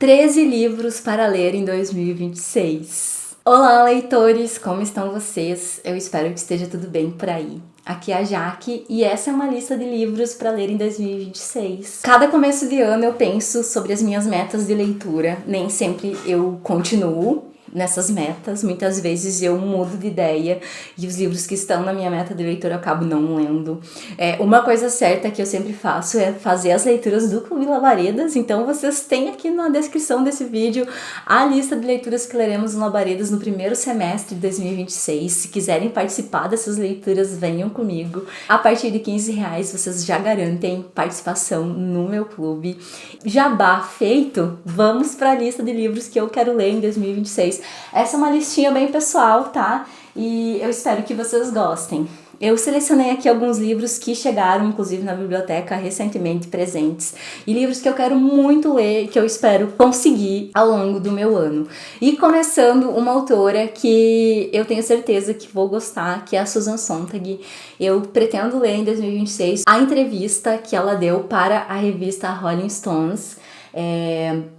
13 livros para ler em 2026. Olá, leitores! Como estão vocês? Eu espero que esteja tudo bem por aí. Aqui é a Jaque e essa é uma lista de livros para ler em 2026. Cada começo de ano eu penso sobre as minhas metas de leitura. Nem sempre eu continuo nessas metas, muitas vezes eu mudo de ideia e os livros que estão na minha meta de leitura eu acabo não lendo. Uma coisa certa que eu sempre faço é fazer as leituras do Clube Labaredas, então vocês têm aqui na descrição desse vídeo a lista de leituras que leremos no Labaredas no primeiro semestre de 2026. Se quiserem participar dessas leituras, venham comigo. A partir de R$15 vocês já garantem participação no meu clube. Jabá feito, vamos para a lista de livros que eu quero ler em 2026. Essa é uma listinha bem pessoal, tá? E eu espero que vocês gostem. Eu selecionei aqui alguns livros que chegaram, inclusive, na biblioteca recentemente presentes. E livros que eu quero muito ler, que eu espero conseguir ao longo do meu ano. E começando, uma autora que eu tenho certeza que vou gostar, que é a Susan Sontag. Eu pretendo ler em 2026 a entrevista que ela deu para a revista Rolling Stones,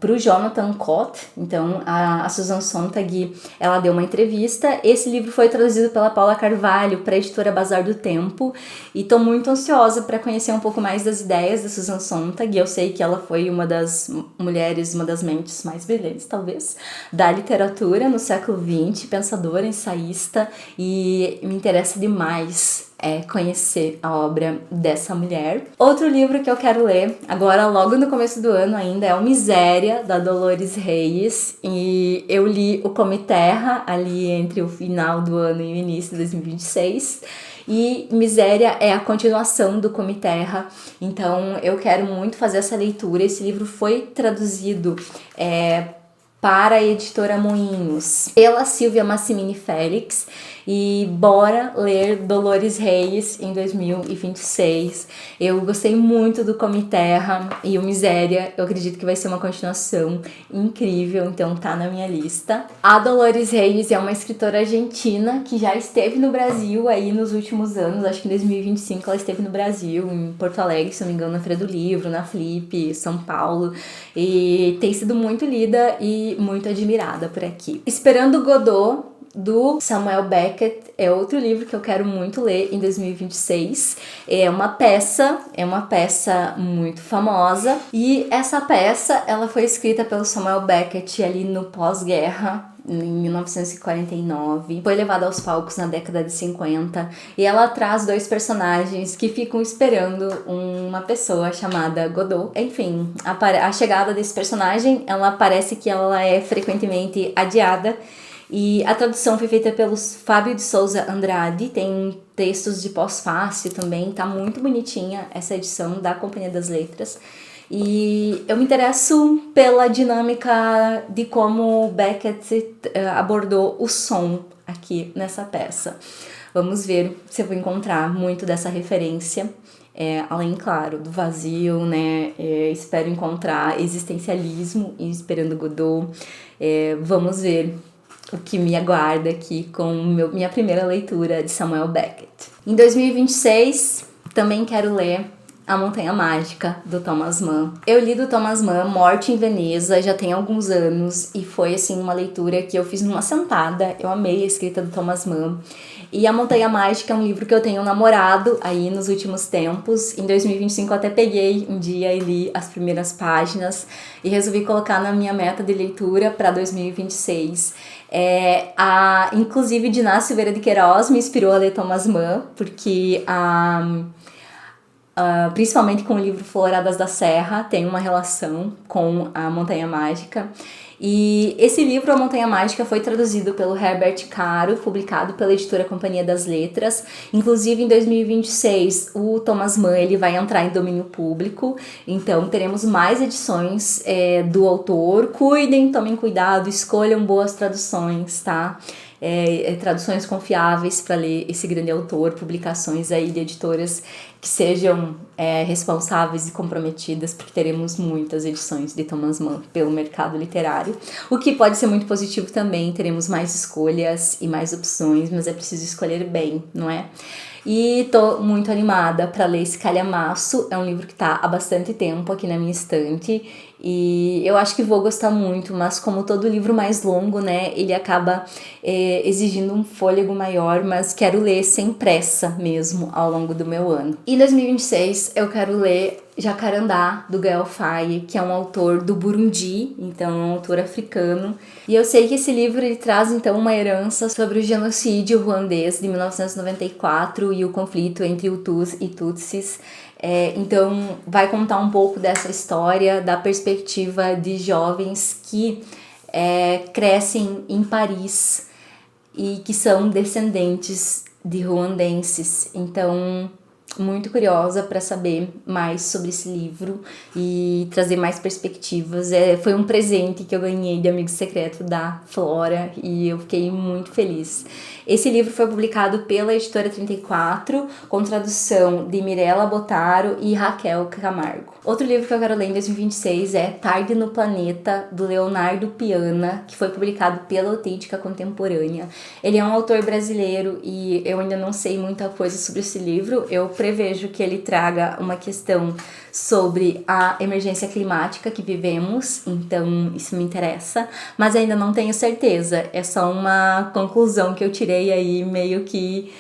para o Jonathan Cott. Então a Susan Sontag, ela deu uma entrevista. Esse livro foi traduzido pela Paula Carvalho para a editora Bazar do Tempo e estou muito ansiosa para conhecer um pouco mais das ideias da Susan Sontag. Eu sei que ela foi uma das mulheres, uma das mentes mais brilhantes, talvez, da literatura no século XX, pensadora, ensaísta, e me interessa demais conhecer a obra dessa mulher. Outro livro que eu quero ler, agora logo no começo do ano ainda, é o Miséria, da Dolores Reis, e eu li o Come Terra ali entre o final do ano e o início de 2026, e Miséria é a continuação do Come Terra, então eu quero muito fazer essa leitura. Esse livro foi traduzido para a editora Moinhos pela Silvia Massimini Félix, e bora ler Dolores Reis em 2026. Eu gostei muito do Come Terra e o Miséria, eu acredito que vai ser uma continuação incrível, então tá na minha lista. A Dolores Reis é uma escritora argentina que já esteve no Brasil aí nos últimos anos, acho que em 2025 ela esteve no Brasil, em Porto Alegre, se não me engano, na Feira do Livro, na Flip, São Paulo, e tem sido muito lida e muito admirada por aqui. Esperando Godot, do Samuel Beckett, é outro livro que eu quero muito ler em 2026. É uma peça muito famosa, e essa peça ela foi escrita pelo Samuel Beckett ali no pós-guerra, em 1949, foi levada aos palcos na década de 50, e ela traz dois personagens que ficam esperando uma pessoa chamada Godot. Enfim, a chegada desse personagem, ela parece que ela é frequentemente adiada, e a tradução foi feita pelo Fábio de Souza Andrade, tem textos de pós-fácil também, tá muito bonitinha essa edição da Companhia das Letras. E eu me interesso pela dinâmica de como Beckett abordou o som aqui nessa peça. Vamos ver se eu vou encontrar muito dessa referência, além, claro, do vazio, né? Espero encontrar existencialismo e Esperando Godot. Vamos ver o que me aguarda aqui com minha primeira leitura de Samuel Beckett. Em 2026, também quero ler A Montanha Mágica, do Thomas Mann. Eu li do Thomas Mann Morte em Veneza já tem alguns anos, e foi assim uma leitura que eu fiz numa sentada. Eu amei a escrita do Thomas Mann. E A Montanha Mágica é um livro que eu tenho namorado aí nos últimos tempos. Em 2025 eu até peguei um dia e li as primeiras páginas e resolvi colocar na minha meta de leitura para 2026. Inclusive, Diná Silveira de Queiroz me inspirou a ler Thomas Mann, porque principalmente com o livro Floradas da Serra tem uma relação com A Montanha Mágica. E esse livro, A Montanha Mágica, foi traduzido pelo Herbert Caro, publicado pela editora Companhia das Letras. Inclusive, em 2026, o Thomas Mann ele vai entrar em domínio público, então teremos mais edições do autor. Cuidem, tomem cuidado, escolham boas traduções, tá? Traduções confiáveis para ler esse grande autor, publicações aí de editoras que sejam responsáveis e comprometidas, porque teremos muitas edições de Thomas Mann pelo mercado literário, o que pode ser muito positivo também. Teremos mais escolhas e mais opções, mas é preciso escolher bem, não é? E tô muito animada para ler esse Calhamaço. É um livro que tá há bastante tempo aqui na minha estante e eu acho que vou gostar muito, mas como todo livro mais longo, né, ele acaba exigindo um fôlego maior, mas quero ler sem pressa mesmo ao longo do meu ano. Em 2026 eu quero ler Jacarandá, do Gael Faye, que é um autor do Burundi, então é um autor africano. E eu sei que esse livro ele traz então uma herança sobre o genocídio ruandês de 1994 e o conflito entre Hutus e Tutsis. Então vai contar um pouco dessa história, da perspectiva de jovens que crescem em Paris e que são descendentes de ruandenses. Então, muito curiosa para saber mais sobre esse livro e trazer mais perspectivas. Foi um presente que eu ganhei de amigo secreto da Flora e eu fiquei muito feliz. Esse livro foi publicado pela Editora 34, com tradução de Mirella Botaro e Raquel Camargo. Outro livro que eu quero ler em 2026 é Tarde no Planeta, do Leonardo Piana, que foi publicado pela Autêntica Contemporânea. Ele é um autor brasileiro e eu ainda não sei muita coisa sobre esse livro. Eu prevejo que ele traga uma questão sobre a emergência climática que vivemos, então isso me interessa, mas ainda não tenho certeza, é só uma conclusão que eu tirei aí meio que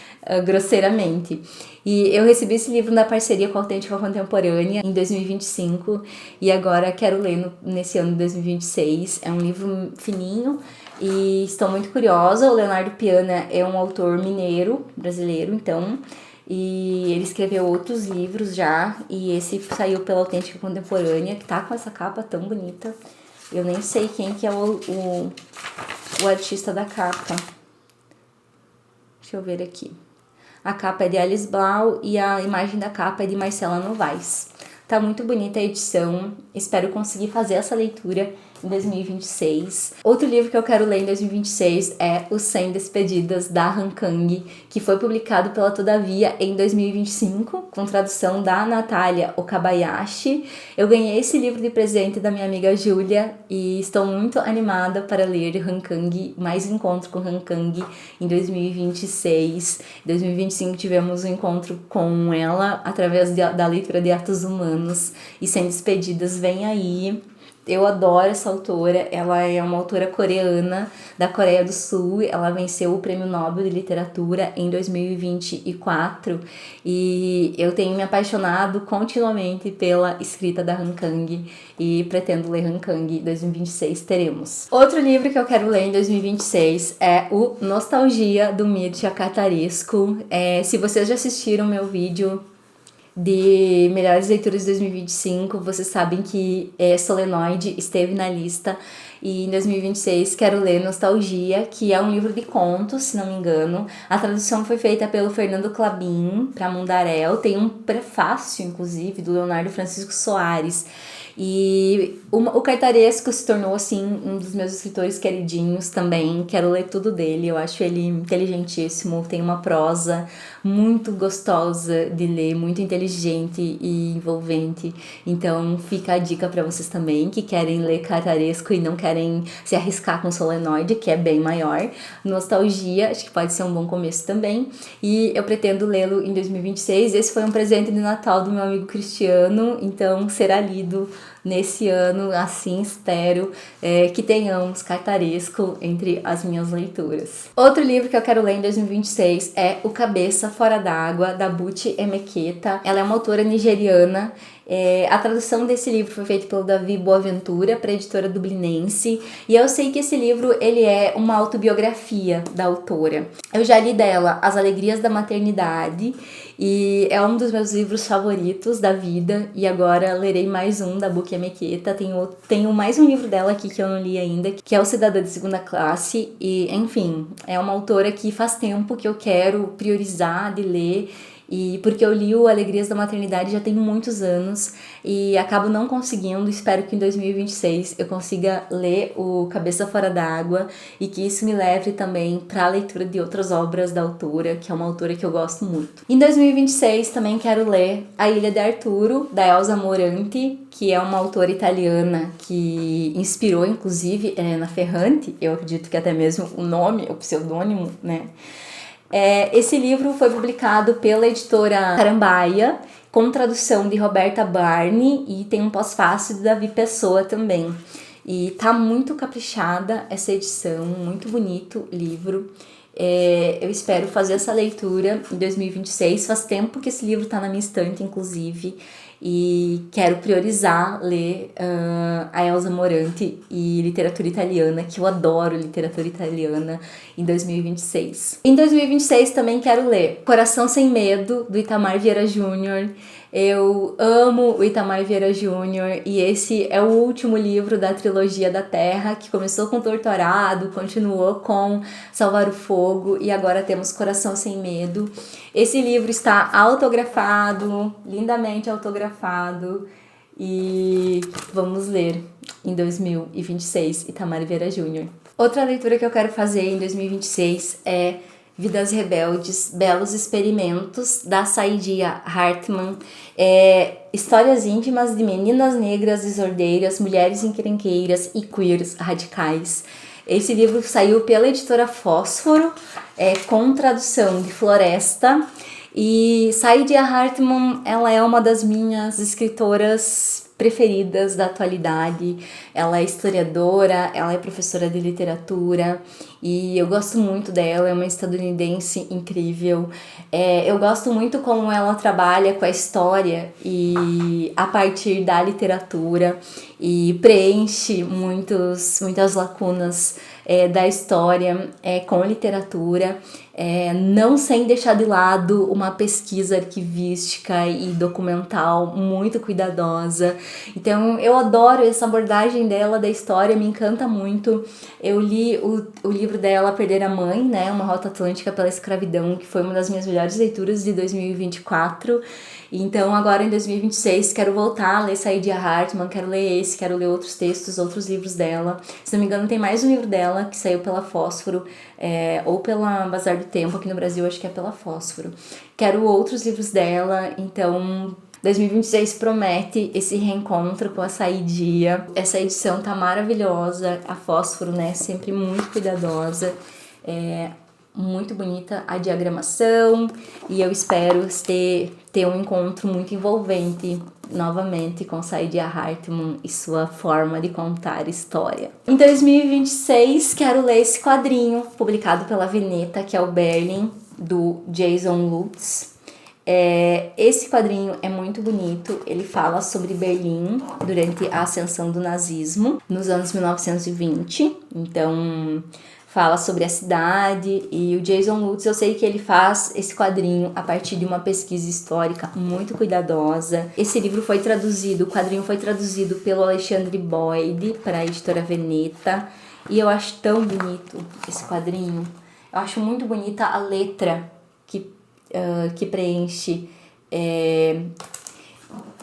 grosseiramente. E eu recebi esse livro na parceria com a Autêntica Contemporânea em 2025 e agora quero ler nesse ano de 2026. É um livro fininho e estou muito curiosa. O Leonardo Piana é um autor mineiro, brasileiro, então, e ele escreveu outros livros já, e esse saiu pela Autêntica Contemporânea, que tá com essa capa tão bonita. Eu nem sei quem que é o artista da capa. Deixa eu ver aqui. A capa é de Alice Blau e a imagem da capa é de Marcela Novaes. Tá muito bonita a edição, espero conseguir fazer essa leitura em 2026. Outro livro que eu quero ler em 2026 é Os 100 Despedidas, da Han Kang, que foi publicado pela Todavia em 2025, com tradução da Natália Okabayashi. Eu ganhei esse livro de presente da minha amiga Júlia e estou muito animada para ler Han Kang, mais um encontro com Han Kang em 2026. Em 2025 tivemos um encontro com ela através da leitura de Atos Humanos, e 100 Despedidas vem aí. Eu adoro essa autora, ela é uma autora coreana da Coreia do Sul, ela venceu o Prêmio Nobel de Literatura em 2024 e eu tenho me apaixonado continuamente pela escrita da Han Kang e pretendo ler Han Kang em 2026, teremos. Outro livro que eu quero ler em 2026 é o Nostalgia, do Mircea Catarescu. Se vocês já assistiram meu vídeo de melhores leituras de 2025, vocês sabem que Solenoide esteve na lista, e em 2026 quero ler Nostalgia, que é um livro de contos, se não me engano. A tradução foi feita pelo Fernando Clabin para Mundaréu, tem um prefácio, inclusive, do Leonardo Francisco Soares. E o Cartaresco se tornou, assim, um dos meus escritores queridinhos também. Quero ler tudo dele, eu acho ele inteligentíssimo, tem uma prosa muito gostosa de ler, muito inteligente e envolvente. Então fica a dica para vocês também que querem ler Cartaresco e não querem se arriscar com Solenoide, que é bem maior. Nostalgia, acho que pode ser um bom começo também. E eu pretendo lê-lo em 2026. Esse foi um presente de Natal do meu amigo Cristiano, então será lido nesse ano, assim espero que tenhamos Cartaresco entre as minhas leituras. Outro livro que eu quero ler em 2026 é O Cabeça Fora d'Água, da Buchi Emeketa. Ela é uma autora nigeriana. A tradução desse livro foi feita pelo Davi Boaventura para a editora dublinense, e eu sei que esse livro ele é uma autobiografia da autora. Eu já li dela As Alegrias da Maternidade e é um dos meus livros favoritos da vida, e agora lerei mais um da Buchi Emeketa. Tenho mais um livro dela aqui que eu não li ainda, que é O Cidadã de Segunda Classe, e enfim, é uma autora que faz tempo que eu quero priorizar de ler, e porque eu li o Alegrias da Maternidade já tem muitos anos e acabo não conseguindo. Espero que em 2026 eu consiga ler o Cabeça Fora d'Água e que isso me leve também para a leitura de outras obras da autora, que é uma autora que eu gosto muito. Em 2026 também quero ler A Ilha de Arturo, da Elsa Moranti, que é uma autora italiana que inspirou inclusive na Ferrante, eu acredito que até mesmo o nome, o pseudônimo, né? Esse livro foi publicado pela editora Carambaia, com tradução de Roberta Barney, e tem um pós-fácil de Davi Pessoa também. E tá muito caprichada essa edição, muito bonito o livro. Eu espero fazer essa leitura em 2026. Faz tempo que esse livro tá na minha estante, inclusive, e quero priorizar ler a Elsa Morante e literatura italiana, que eu adoro literatura italiana, em 2026. Em 2026 também quero ler Coração Sem Medo, do Itamar Vieira Júnior. Eu amo o Itamar Vieira Júnior e esse é o último livro da trilogia da Terra, que começou com Torturado, continuou com Salvar o Fogo e agora temos Coração Sem Medo. Esse livro está autografado, lindamente autografado, e vamos ler em 2026, Itamar Vieira Júnior. Outra leitura que eu quero fazer em 2026 é Vidas Rebeldes, Belos Experimentos, da Saidiya Hartman. Histórias íntimas de meninas negras desordeiras, mulheres encrenqueiras e queers radicais. Esse livro saiu pela editora Fósforo, com tradução de Floresta. E Saidiya Hartman, ela é uma das minhas escritoras preferidas da atualidade. Ela é historiadora, ela é professora de literatura e eu gosto muito dela, é uma estadunidense incrível. Eu gosto muito como ela trabalha com a história e a partir da literatura e preenche muitas lacunas da história com literatura, não sem deixar de lado uma pesquisa arquivística e documental muito cuidadosa. Então eu adoro essa abordagem dela da história, me encanta muito. Eu li o livro dela, Perder a Mãe, né, Uma Rota Atlântica pela Escravidão, que foi uma das minhas melhores leituras de 2024. Então agora em 2026 quero voltar a ler Saidiya Hartman, quero ler esse, quero ler outros textos, outros livros dela. Se não me engano tem mais um livro dela que saiu pela Fósforo, ou pela Bazar do Tempo, aqui no Brasil acho que é pela Fósforo. Quero outros livros dela, então 2026 promete esse reencontro com a Saidiya. Essa edição tá maravilhosa, a Fósforo, né, sempre muito cuidadosa, muito bonita a diagramação, e eu espero ter um encontro muito envolvente novamente com Saidiya Hartman e sua forma de contar história. Em 2026 quero ler esse quadrinho publicado pela Veneta, que é o Berlin, do Jason Lutz. Esse quadrinho é muito bonito, ele fala sobre Berlim durante a ascensão do nazismo nos anos 1920, então fala sobre a cidade, e o Jason Lutz, eu sei que ele faz esse quadrinho a partir de uma pesquisa histórica muito cuidadosa. Esse livro foi traduzido, o quadrinho foi traduzido pelo Alexandre Boyd para a editora Veneta, e eu acho tão bonito esse quadrinho. Eu acho muito bonita a letra que preenche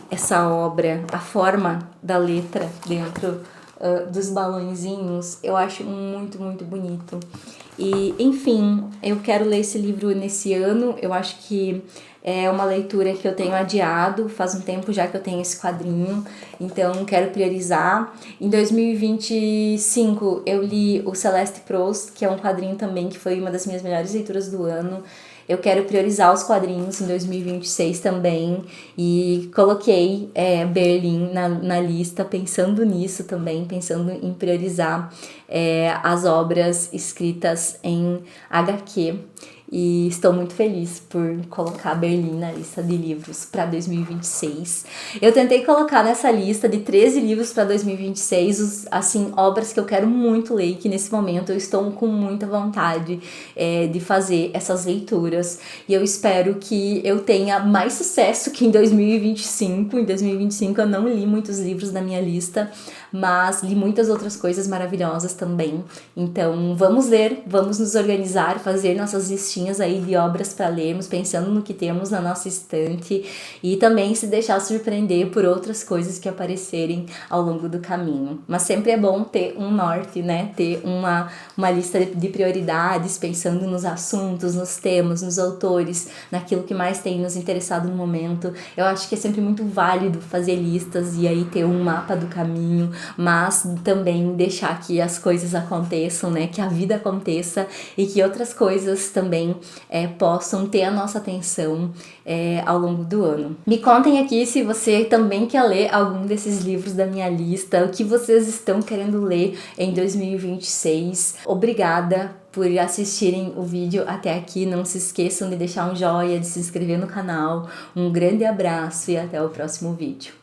essa obra, a forma da letra dentro dos balãozinhos. Eu acho muito, muito bonito. E, enfim, eu quero ler esse livro nesse ano. Eu acho que é uma leitura que eu tenho adiado, faz um tempo já que eu tenho esse quadrinho, então quero priorizar. Em 2025 eu li o Celeste Proust, que é um quadrinho também que foi uma das minhas melhores leituras do ano. Eu quero priorizar os quadrinhos em 2026 também, e coloquei Berlim na lista, pensando nisso também, pensando em priorizar as obras escritas em HQ. E estou muito feliz por colocar Berlim na lista de livros para 2026. Eu tentei colocar nessa lista de 13 livros para 2026, assim, obras que eu quero muito ler, e que nesse momento eu estou com muita vontade de fazer essas leituras. E eu espero que eu tenha mais sucesso que em 2025. Em 2025 eu não li muitos livros na minha lista, mas li muitas outras coisas maravilhosas também. Então vamos ler, vamos nos organizar, fazer nossas listinhas aí de obras para lermos, pensando no que temos na nossa estante, e também se deixar surpreender por outras coisas que aparecerem ao longo do caminho. Mas sempre é bom ter um norte, né? Ter uma lista de prioridades, pensando nos assuntos, nos temas, nos autores, naquilo que mais tem nos interessado no momento. Eu acho que é sempre muito válido fazer listas e aí ter um mapa do caminho, mas também deixar que as coisas aconteçam, né? Que a vida aconteça e que outras coisas também também possam ter a nossa atenção ao longo do ano. Me contem aqui se você também quer ler algum desses livros da minha lista, o que vocês estão querendo ler em 2026. Obrigada por assistirem o vídeo até aqui. Não se esqueçam de deixar um joinha, de se inscrever no canal. Um grande abraço e até o próximo vídeo.